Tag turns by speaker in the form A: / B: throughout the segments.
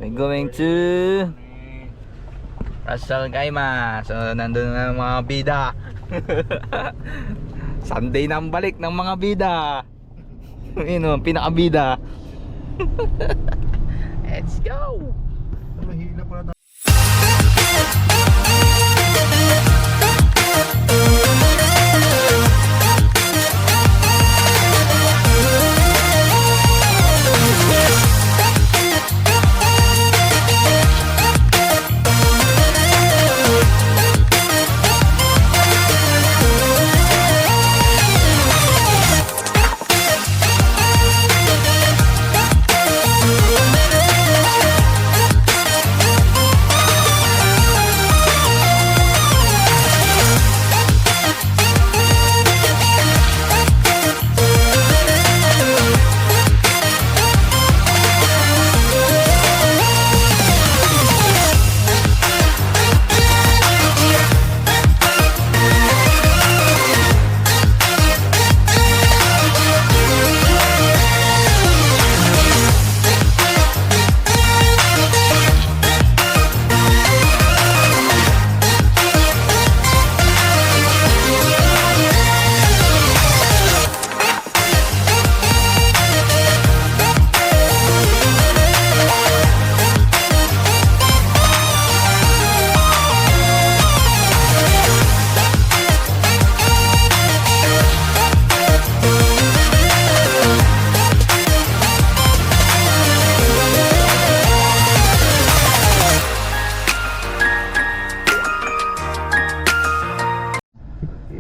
A: We're going to Russell Kaima. So nandun na ang mga bida. Sunday na ang balik ng mga bida. Yun o, pinakabida. Let's go.
B: Mahina pala.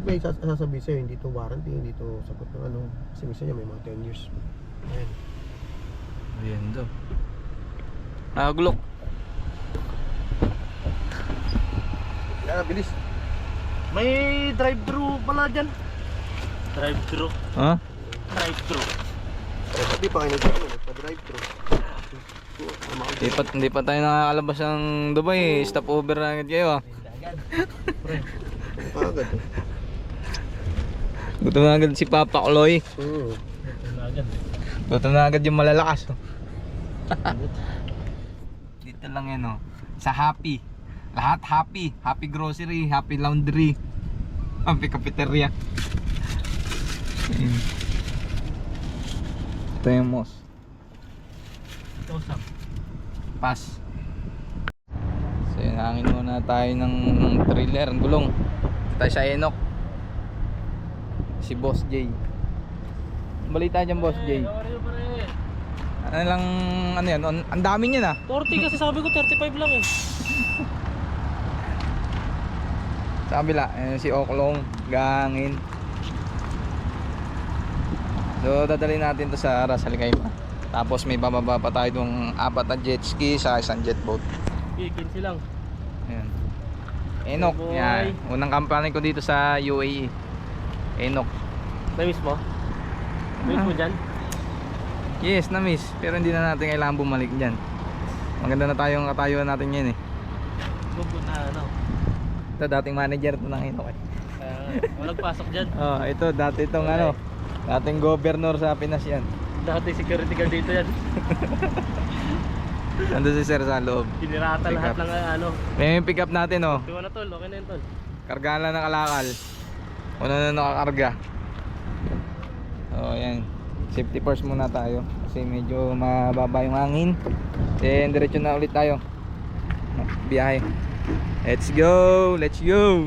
B: May sasabihin sa'yo, hindi to warranty, hindi to sagot ng ano. Kasi minsan niya may mga 10 years. Ayan.
A: Ayan daw. Glock.
B: Kaya bilis.
C: May drive-thru pala dyan. Drive-thru.
A: Ha?
C: Drive-thru.
B: Hindi pa kayo nagpa-drive-thru.
A: Hindi pa tayo nakakalabas ng Dubai. Stop over na agad kayo
B: Agad.
A: Gutom na agad si Papa Kloy. Gutom na agad yung malalakas. Dito lang yan sa Happy. Lahat happy. Happy grocery, happy laundry, happy cafeteria. Ito yung mos. Pass. So yun, hangin muna tayo ng trailer, ang gulong. Dito tayo sa Enoch. Si Boss J. Balita dyan, Boss J. Ano lang, ano yan? Ang dami niyan
C: 40 kasi sabi ko 35 lang eh.
A: Sa kabila, si Oklong, gangin. So dadalhin natin to sa Ras Al Khaimah. Tapos may bababa pa tayo ng 4 na jet ski sa isang jet boat.
C: 15 lang.
A: Ayan. Enoch, yan. Unang kampanya ko dito sa UAE. Enoch.
C: Na-miss mo? Na-miss mo dyan?
A: Yes, na-miss. Pero hindi na natin kailangan bumalik dyan. Maganda na tayong katayuan natin yan eh.
C: Good na ano.
A: Ito dating manager ito ng Enoch eh.
C: Walang pasok dyan.
A: Ito dati itong dating governor sa Pinas yan.
C: Dati security guard dito yan.
A: Nandun si Sir sa loob.
C: Pinirata lahat ng ano.
A: May pick up natin
C: Diwa na tol, okay na yun tol.
A: Karga lang ng kalakal. Una na nakakarga. So ayan, safety first muna tayo kasi medyo mababa yung hangin. Then diretso na ulit tayo biyahe. Let's go, let's go.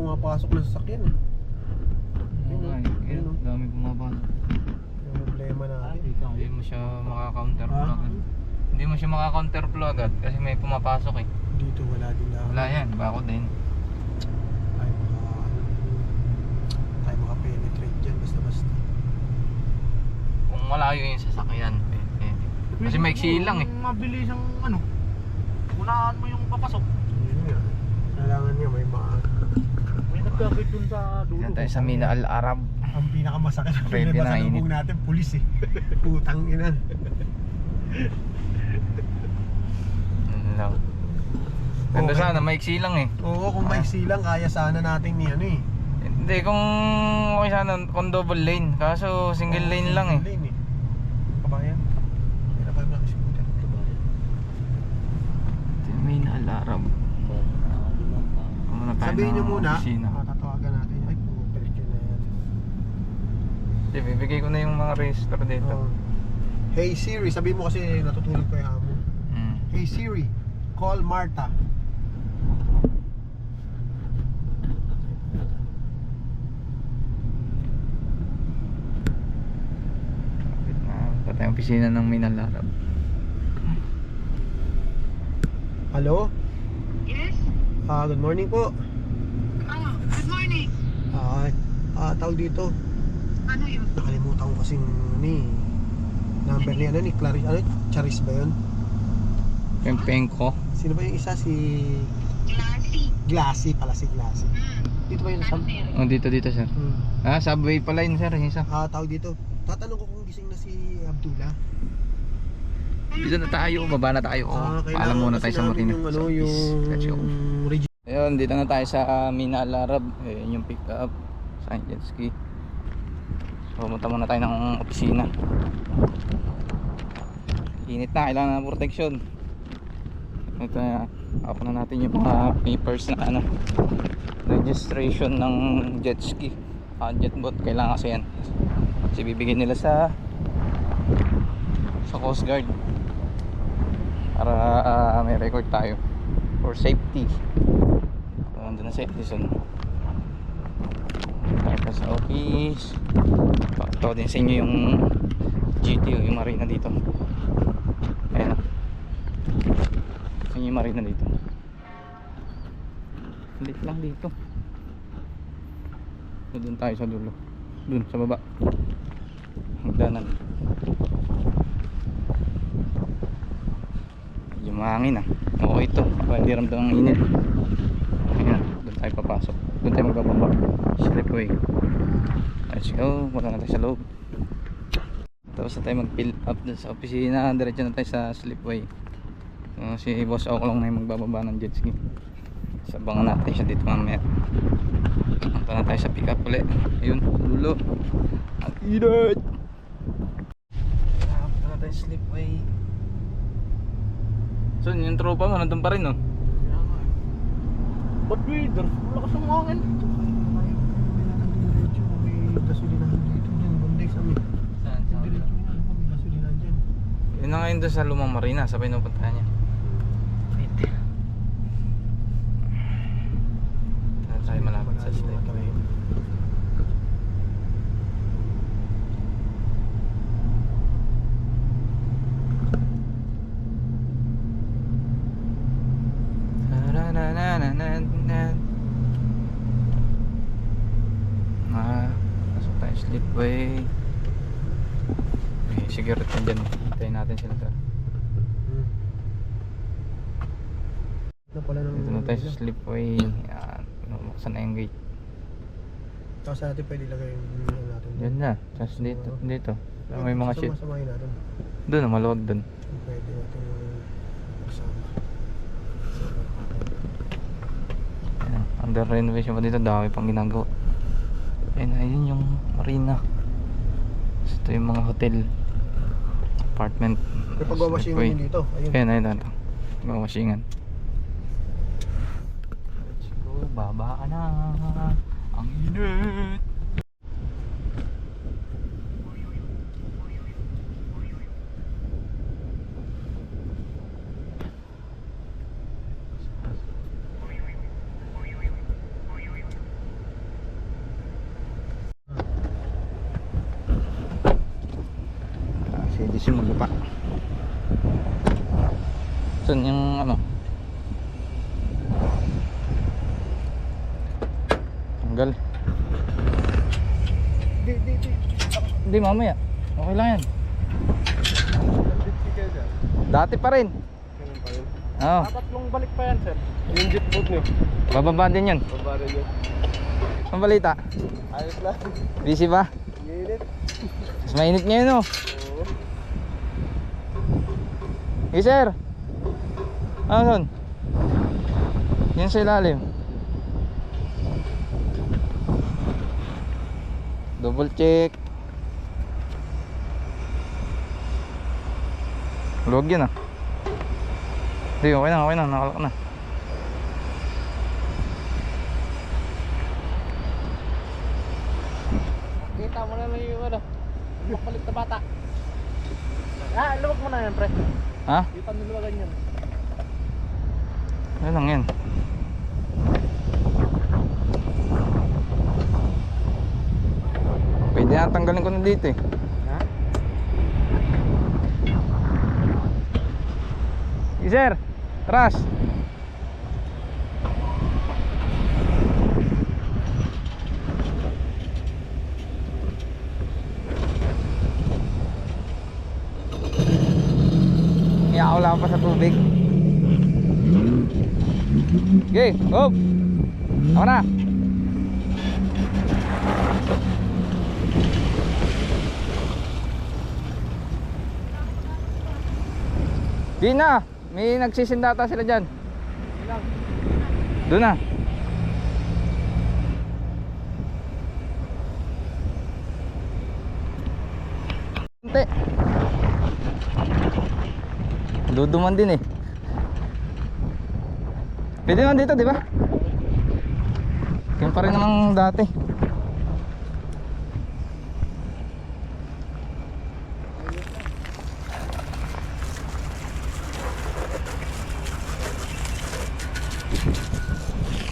B: pumapasok na sasakyan eh.
A: Oo nga eh. Ayun, dami bumabasok.
B: Yung problema natin.
A: Hindi mo siya maka-counterflow
B: Ah?
A: agad. Hindi mo siya maka-counterflow agad kasi may pumapasok eh.
B: Dito wala din na.
A: Wala yan, bako din.
B: Tayo maka-penetrate dyan basta-basta.
A: Kung malayo yung sasakyan, pwede. Kasi maiksi lang eh.
D: Mabilis ang ano. Unahan mo yung papasok.
B: Yun nga. Kailangan niya may
D: May nagkakit dun sa dulo.
A: Diyan tayo sa Mina Al Arab.
B: ang pinakamasakit na
A: Ready
B: problema
A: na,
B: sa
A: init.
B: lubong natin, pulis eh. Putang ina.
A: Lang. Ganda
B: Okay.
A: sana, maiksi lang eh.
B: Oo, kung may silang, kaya sana natin ni ano eh.
A: Hindi, kung okay sana, kung double lane. Kaso single lane lang eh.
B: Single lane eh. Kabayan. Kaya pa lang scooter.
A: Mina Al Arab. Muna tayo
B: Sabihin
A: ng
B: nyo muna,
A: opisina.
B: tatawagan natin. Ay, pupelit yun na yan.
A: Hindi, bibigay ko na yung mga register dito.
B: Oh. Hey Siri, sabihin mo kasi natutulog ko yung amo.
A: Mm.
B: Hey Siri, call Marta.
A: Punta tayong opisina ng Mina Al Arab.
B: Hello?
E: Yes?
B: Good morning po.
E: Good morning.
B: Tawag dito.
E: Ano yun?
B: Nakalimutan ko kasing ni number ni ano ni Clarice, ano, Charis ba yun?
A: Pempengko.
B: Sino ba yung isa? Si
E: Glassy.
B: Glassy pala, si Glassy. Dito ba yun?
E: Ano sir?
A: Oh, dito sir. Subway pala yun sir, yung isa.
B: Tawag dito. Tatanong ko kung gising na si Abdullah.
A: Dito na tayo, baba na tayo. Paalam muna tayo sa Marina.
B: Yung ano,
A: Sa office. Let's go.
B: yung
A: Ayun, dito na tayo sa Mina Al Arab. Ayun yung pick up sa jet ski. So, pumunta muna tayo ng opisina. Init na, kailangan na protection. Ito na, ako na natin yung mga papers na ano, registration ng jet ski. Jet boat, kailangan kasi yan. Kasi bibigyan nila sa Coast Guard para may record tayo for safety. Nandun na si Edison. Tayo sa office. Pakatawa din sa inyo yung GTO, yung marina dito. Ayan o. Yung marina dito. Lit lang dito. So, dun tayo sa dulo. Dun sa baba. Hagdanan. Yung mahangin ah. Okay ito. Baka hindi ramdam ang init. Ayan. Doon tayo papasok. Doon tayo magbababa. Slipway. Let's go. Punta na tayo sa loob. Tapos na tayo mag-fill up dun sa opisina. Diretso na tayo sa slipway. Si Boss Oklong na yung magbababa ng jet ski. Sabangan natin siya dito mamaya. Punta na tayo sa pick up ulit. Ayun. Dulo. Ang init. Punta na tayo slipway. So yung tropa mo nandun pa rin no?
D: Ba't weather? Lakas ang hangin.
B: may gasolinahan dito dyan. Monday sa amin.
A: Saan?
B: Diretso yan. May gasolinahan dyan.
A: Yun na ngayon doon sa Lumang Marina. Sabay na puntahan niya. Saan tayo malapit sa slipway? Pasok tayo slipway. May security dyan. Hintayin natin sila sir.
B: Na pala ng
A: Dito na tayo sa slipway. Yan. Buksan na yung gate.
B: Tapos natin pwede ilagay yung ano natin.
A: Yan na. Tapos dito. May mga shit.
B: Samahin natin.
A: Doon, maluwag doon.
B: Pwede natin yung kasama.
A: Ayan, under renovation pa dito, dami pang ginagawa. Ayun yung marina. Ito yung mga hotel, apartment.
B: May pagwawashingan
A: Slipway.
B: din dito. Ayun.
A: Ayun. Pagwawashingan. Let's go, baba ka na. Ang init. Mercedes yung magpa. Saan yung ano? Tanggal. Hindi mamaya. Okay lang yan. Dati pa rin. Oo.
D: Dapat long balik pa yan, sir. Yung jeep boot nyo.
A: Bababa din yun.
D: Baba rin yun.
A: Ang balita.
D: Ayos lang.
A: Busy ba?
D: Ginit.
A: Mas mainit ngayon oh.
D: Oo.
A: Hey sir. Ano son? Yan sa ilalim. Double check. Luwag yun ah. Hindi, okay na, nakalak na.
C: Kita mo na lang yung ano. Papalit na bata. Luwag mo na yan, pre.
A: Ha?
C: Yung panluluwagan yan.
A: Ano lang yan. Pwede na tanggalin ko na dito eh.
C: Ha?
A: Hey, sir, Ras. Iyaw lang pa sa tubig. Okay, go. Ako na. Di na. May nagsisindata sila dyan. Doon na. Konti. Duduman din eh. Pwede naman dito, di ba? Yan pa rin namang dati.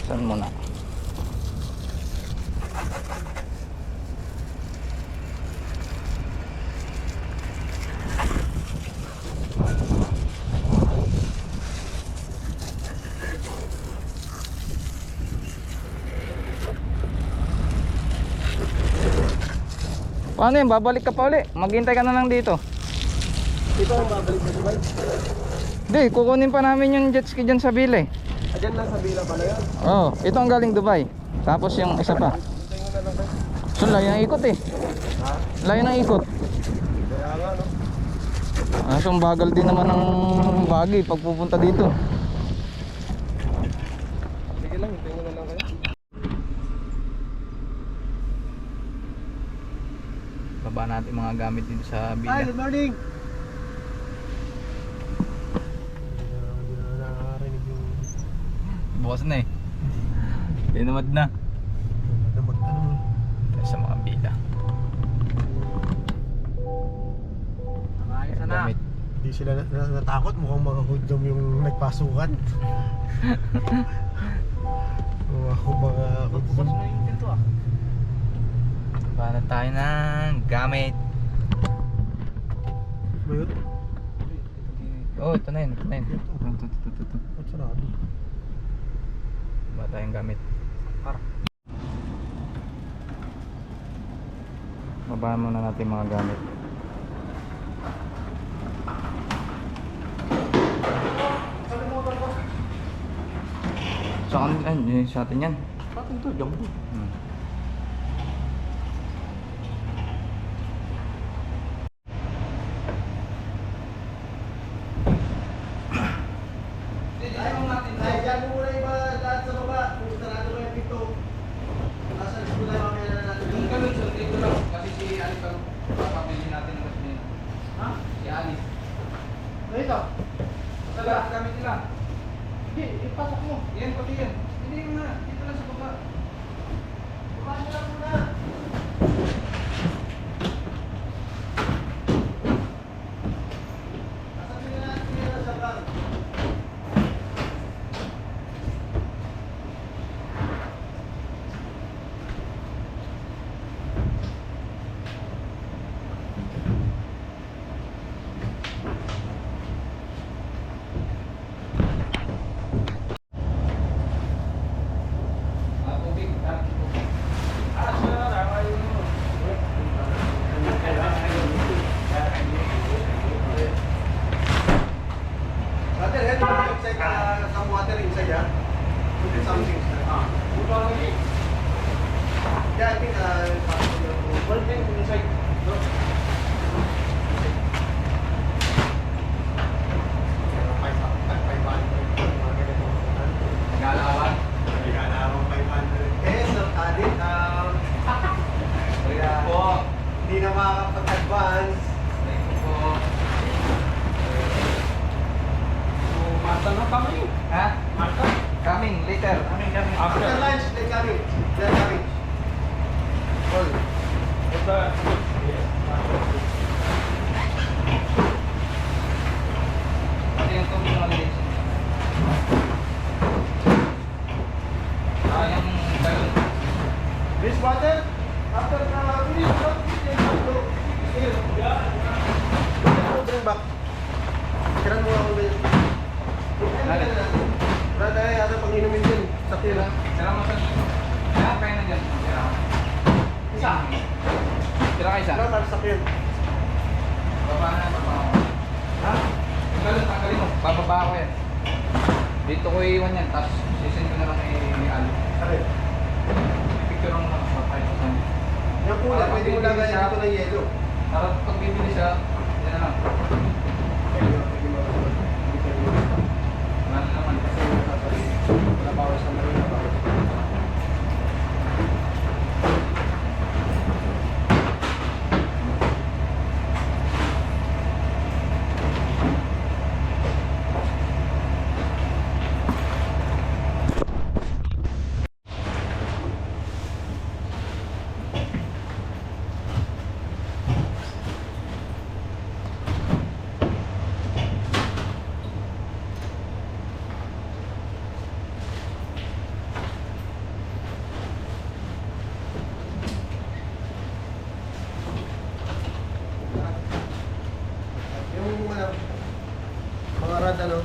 A: Saan muna? Paano yan? Babalik ka pa uli. Maghintay ka na lang dito.
D: Ito ang babalik sa Dubai.
A: Hindi, kukunin pa namin yung jet ski dyan sa Bile.
D: Ayan lang sa bila pala yan.
A: Oo, ito ang galing Dubai. Tapos yung isa pa.
D: Hintayin ko na lang kayo.
A: So layo ng ikot eh.
D: Ha?
A: Layo ng ikot.
D: Kaya nga, no?
A: So bagal din naman ng bagi pag pupunta dito.
D: Sige lang, hintayin ko na lang kayo.
A: Baba natin mga gamit dito sa
D: Hi,
A: Bila.
D: good morning!
B: Hindi na nakakarinig yung
A: Bukas na eh. Tinamad na.
B: na magtanong.
A: Tayo sa mga Bila.
C: Ayos na.
A: Gamit.
B: Hindi sila natakot, mukhang mga hoodlum yung nagpasukan. Mukhang mga
C: Bukas
B: hoodlum.
C: mo yung pinto ah.
A: Para tayo ng gamit.
B: Ba yun?
A: Oh, ito na yun. Ito na yun. Ito.
B: At sarado.
A: Baba tayong gamit. Baba muna natin mga gamit. Sa atin yan.
D: Sa atin to, jumbo.
B: Diyan mo muna iba lahat sa baba. Kung sarado ko yung pito. Nasa eskwela mamaya na natin.
A: Yung ganun, so dito lang. Kasi si Alice ang papabili natin ng gasolina.
C: Ha?
A: Si Alice.
C: Dito.
A: Sa lahat gamit nila.
C: Sige, ipasok mo.
A: Yan, pati yan. Hindi mo na. Dito lang sa baba.
C: Kumain mo lang muna.
B: yan, inside some water inside, yeah. Put in something. Yeah, I think one thing inside. No?
A: Galawan.
B: Hindi na makakapag-advance.
D: Marta na kami.
A: Ha?
D: Marta.
A: Coming later.
B: After lunch, they're coming. They're coming. All.
A: Kasi yung tubig ng malinis. Yung galon.
B: This water, after finish, not finish, here. Bring back. Kiran mo ako din. Brada, ada pang inumin din. Sa tira.
A: Sira mo sa... Sira kayo na dyan. Sira.
B: Isa.
A: Sira kayo isa.
B: Sira para sa tira.
A: Baba na, baba ako.
B: Ha?
A: Yung galon, tanggalin mo. Bababa ako yan. Dito ko iiwan yan. Tapos sisend ko na lang kay Ali.
B: Alin?
A: Picture mo lang sa 5%.
B: Yung kulay, pwede mo lagay dito ng yelo.
A: Para pag bibili siya, yan na lang. Wala na naman kasi
B: Wala power sa marina. Yung mga rad ano,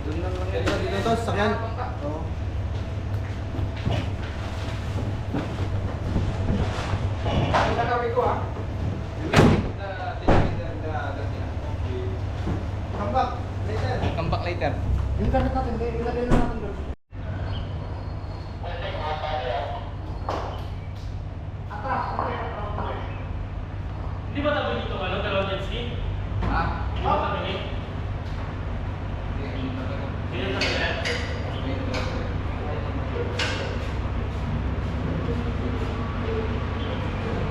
B: doon lang lang yan. Dito to, sakyan. Oo.
A: Ang gagawin ko ah.
B: Come back, later.
A: Come back later.
C: Yung gamit natin, ilagay na natin doon.
D: Hindi ba tabi dito ano? Dalawang jet ski?
A: Ha?
D: Hindi ba tabi ni? Hindi na tabi yan?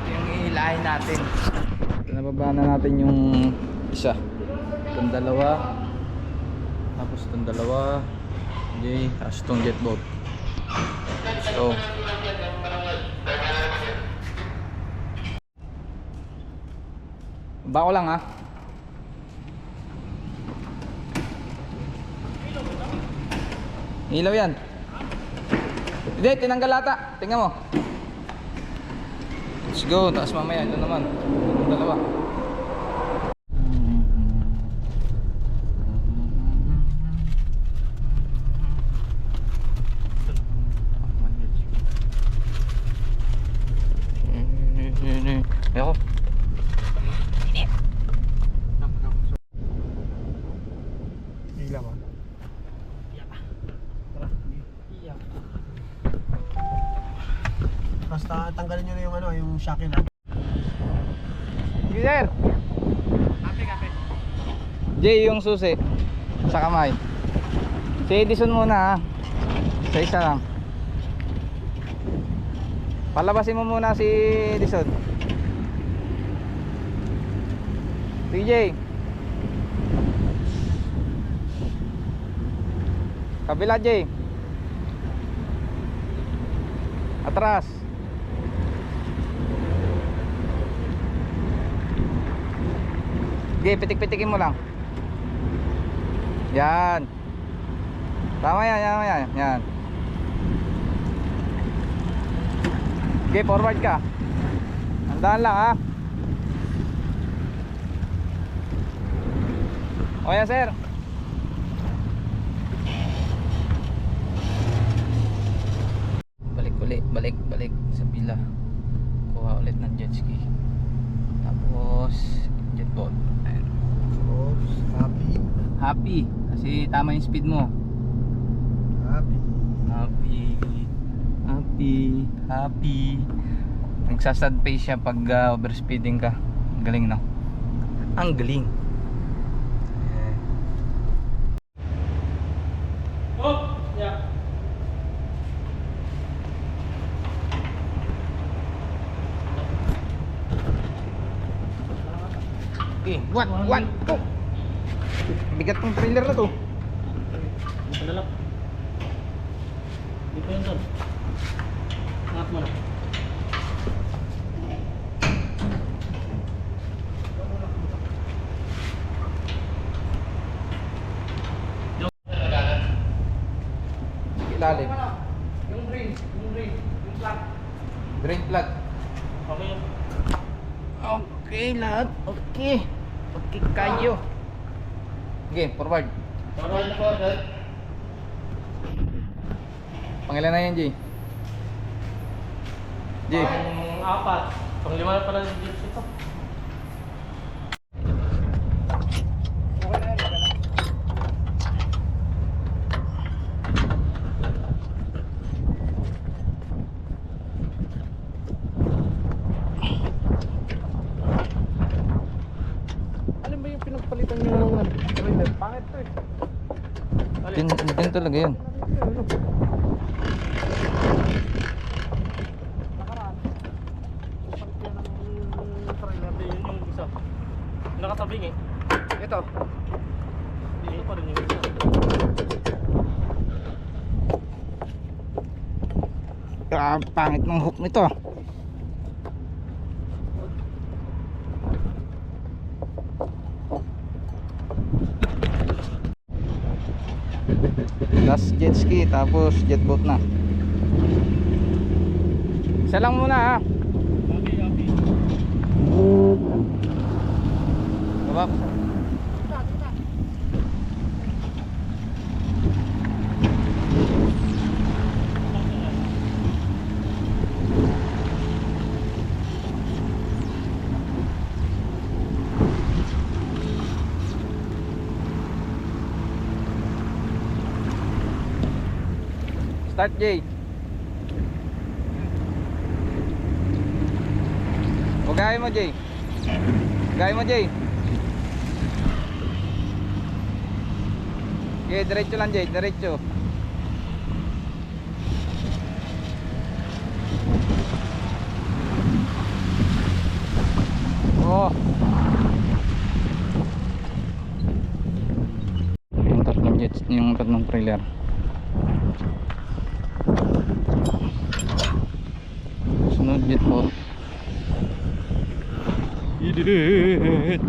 A: Yung ihilahin natin. Nababa na natin yung isa. Itong dalawa. Tapos itong dalawa. Okay. Tapos itong jet boat. So. Bako lang ha. Ilaw yan. Hindi, tinanggal ata. Tingnan mo. Let's go. Tapos mamaya ito naman. Yung dalawa. Ayoko.
B: Hila ba? Basta tanggalin nyo na yung ano, yung shackle na.
A: Sige sir.
C: Kape.
A: Jay, yung susi sa kamay. Si Edison muna ha. Sa isa lang. Palabasin mo muna si Edison. Sige Jay. Kabila Jay. Atras. Sige, pitik-pitikin mo lang. Yan. Tama yan, yan. Yan. Sige, forward ka. Handaan lang ha. O yan sir. Balik sa pila. Kuha ulit ng jet ski. Tapos jet boat. Ayan.
B: Oops, happy.
A: Happy. Kasi tama yung speed mo.
B: Happy.
A: Happy. Happy. Happy. Nagsasad pace siya pag overspeeding ka. Ang galing, no? Ang galing.
C: Oh! Yeah.
A: Okay, one, two. Bigat ng trailer na to.
C: Dito na lang. Dito yun doon. Angat mo na.
A: Ilalim.
C: Yung drain. Yung plug.
A: Drain plug.
C: Okay yun.
A: Okay, lahat. Okay. Okay kayo. Okay, forward.
C: Forward.
A: Pangilan na yan, Jay? Jay.
C: Pang-apat. Pang-lima na pala yung jeep ito. Alam ba yung pinagpalitan nyo ng trailer? Pangit to eh.
A: Din talaga yun.
C: Nakaraan. Palit yan ng trailer. Yun yung isa. Nakatabing eh. Ito. Dito pa rin yung isa.
A: Pangit ng hook nito. Last jet ski tapos jet boat na. Isa lang muna ha. Babak. Start, Jay. Gaya mo, Jay. Gaya mo, Jay. Okay, diretso lang, Jay. Diretso. Oh. Yung tatlong jets, yung tatlong trailer. Sunod jet boat. Idit.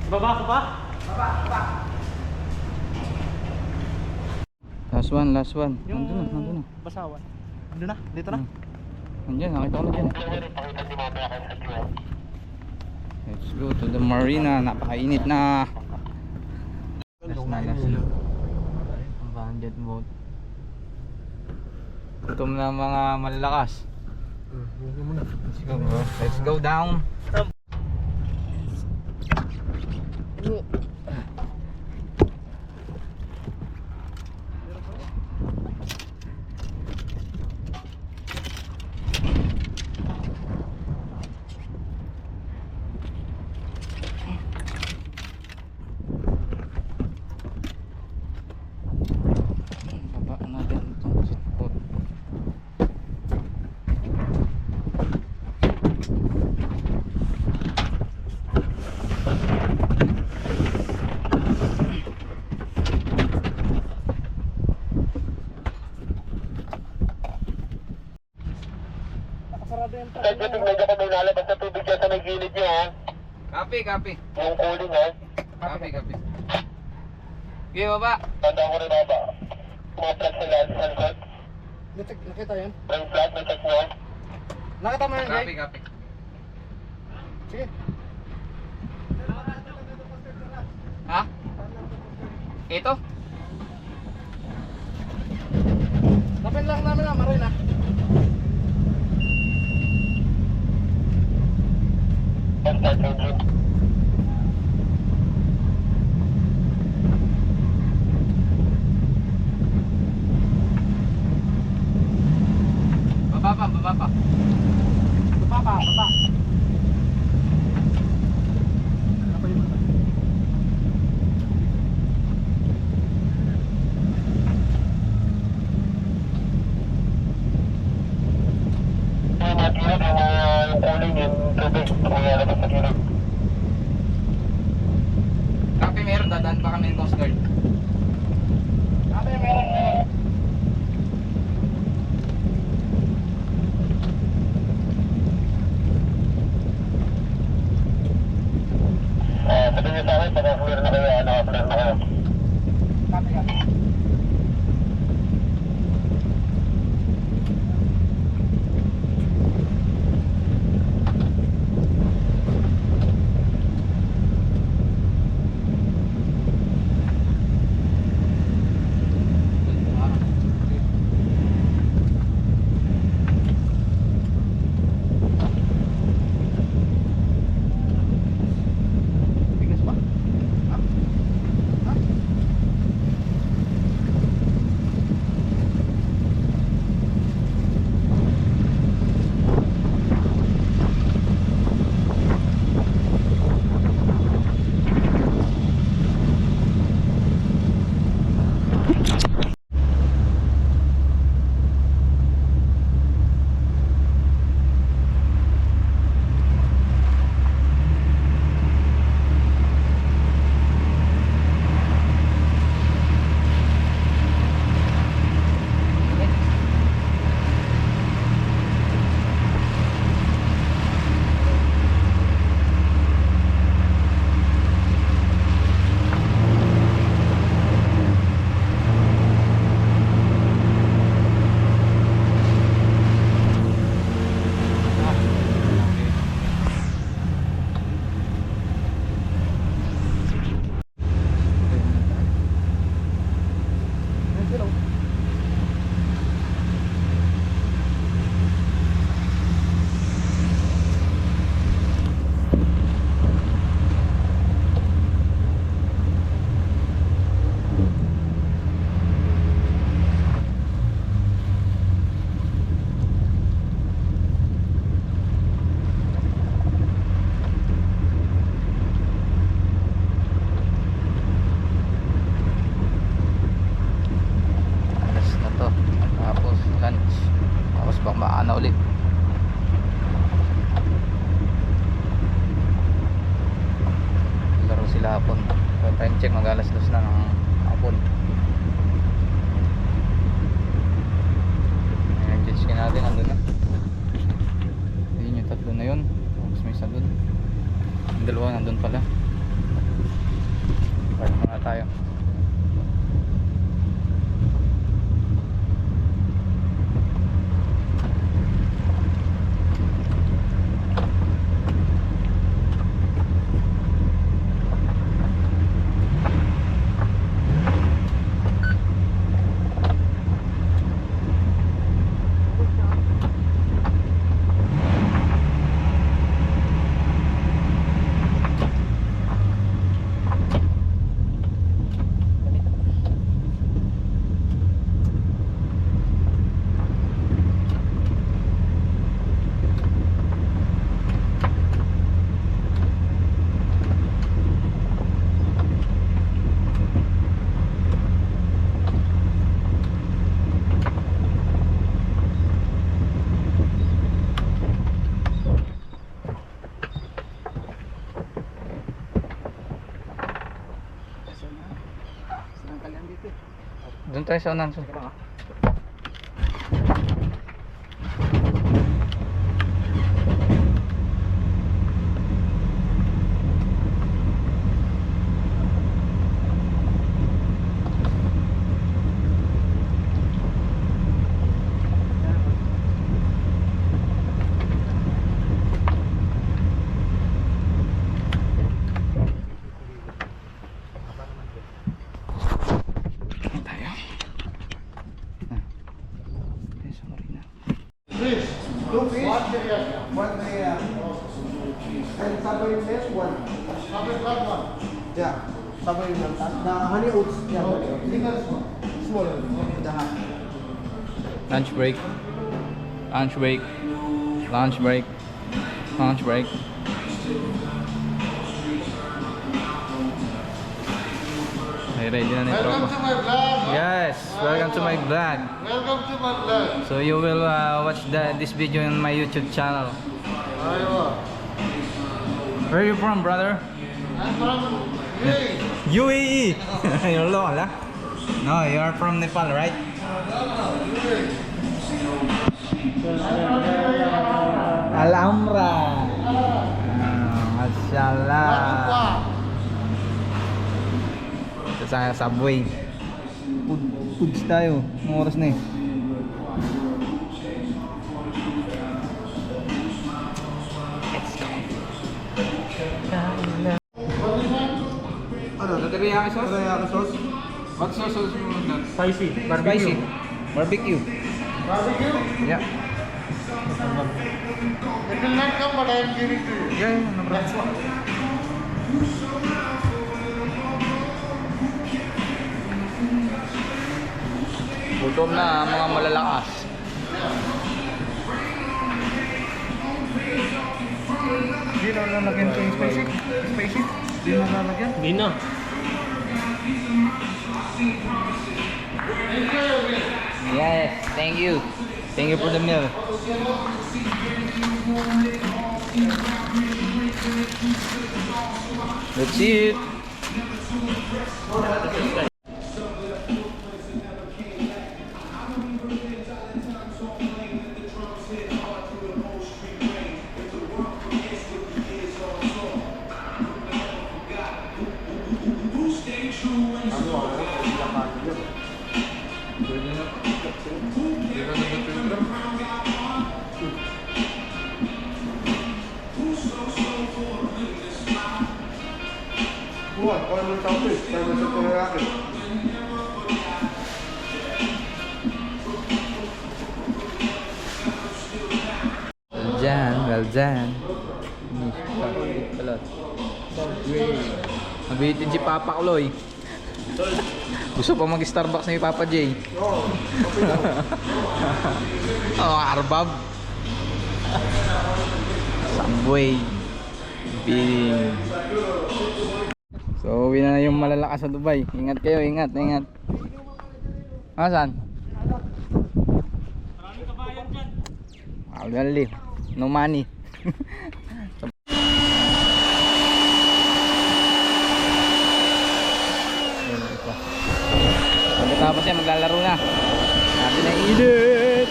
C: Baba ka pa?
A: Last one. Nandun na.
C: Basawan. Doon na? Dito na?
A: Nandiyan, nakita ko na dyan. Let's go to the marina. Napakainit na. Last. Ang bandit boat. Gutom na mga malalakas. Let's go, bro. Let's go down. Baba natin itong jet boat.
C: Nakasarado yung truck.
D: Medyo ako may lalabas na tubig dyan sa may gilid niya, ha?
A: Copy.
D: Yung cooling, ha?
A: Copy. Okay, baba.
D: Tanda ko rin, ba? Mga flat sa likod.
C: Nakita yan?
D: Yung flat, na-check nyo.
C: Nakita mo yan, Jay?
A: Copy.
C: Sige.
A: Ha? Ito?
C: Tapin lang namin na, Mario.
A: baba pa.
B: Baba. Ano pa yung baba?
A: Copy, meron. Dadaan pa kami ng Coast Guard.
B: Bigas ba?
A: Alas na to. Tapos lunch. Tapos baka na ulit. Laro sila hapon. So time check, mag alas 2 na ng hapon. Ayan, jet ski natin, andun na. Ayun yung tatlo na yun. Tapos may isa dun. Yung dalawa nandun pala. Park na tayo. Doon tayo sa unahan. Tayo. Sa marina.
B: Two fish, one real. And sabay fish, one. Yeah, sabay lang. The honey oats, yeah. Small. The half.
A: Lunch break. Lunch break. Lunch break. Lunch break. Okay, ready na nito.
D: Welcome to my vlog.
A: Yes, welcome to my vlog.
D: Welcome to my vlog.
A: So you will watch this video on my YouTube channel.
D: Aywa.
A: Where are you from, brother?
D: I'm from UAE.
A: UAE. You're local, huh? No, you are from Nepal, right? Alhambra. Mashallah. Sa subway. Foods tayo. Anong oras na eh? Ano? Teriyaki sauce? Teriyaki sauce? What sauce mo na?
C: Spicy.
A: Spicy. Barbecue.
D: Barbecue?
A: Yeah.
D: It will not come, but I am giving to you.
A: Yeah, no
D: That's
A: problem.
D: what.
A: Gutom na mga malalakas.
B: Hindi na lalagyan ko yung spicy. Spicy? Hindi na lalagyan.
C: Hindi na.
A: Yes, thank you. Thank you for the meal. That's it.
D: Buwan, kung ano sa office, para sa teriyaki.
A: Well done, well done. Mabitin si Papa Kloy. Gusto pa mag-Starbucks ni Papa J. Oh, arbab. Subway. Feeling. So, uwi na yung malalakas sa Dubai. Ingat kayo, ingat, ingat. Ah, saan?
C: Maraming kabayan dyan.
A: Gali. No money. Pagkatapos yan, maglalaro na. Sabi na init.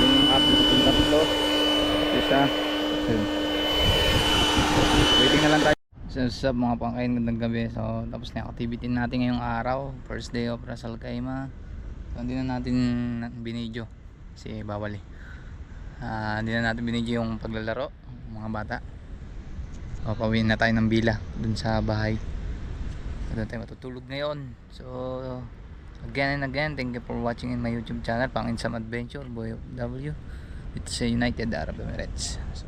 A: Yung apo yung tatlo. Isa. Waiting na lang tayo. So sup mga pangkain, gandang gabi. So tapos na yung activity natin ngayong araw. First day of Ras Al Khaimah. So hindi na natin binidyo kasi bawal eh. Hindi na natin binidyo yung paglalaro mga bata. So pauwiin na tayo ng Bila dun sa bahay. So doon tayo matutulog ngayon. So again and again, thank you for watching in my YouTube channel, Pang-Insam Adventure, Boy of W. Dito sa United Arab Emirates. So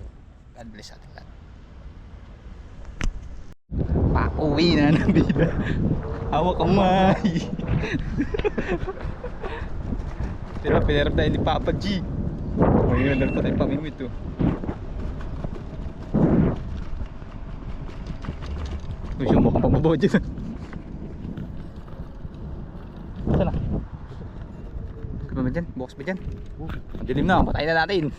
A: God bless ating lahat. Pauwi na ng Bila. Hawak kamay. Pero pinarap tayo ni Papa G. Ngayon na tayo pamimit to. Uy, siya mukhang pamabaw dyan. Saan na? Kaya ba dyan? Box ba dyan? Dilim na, patayin na natin.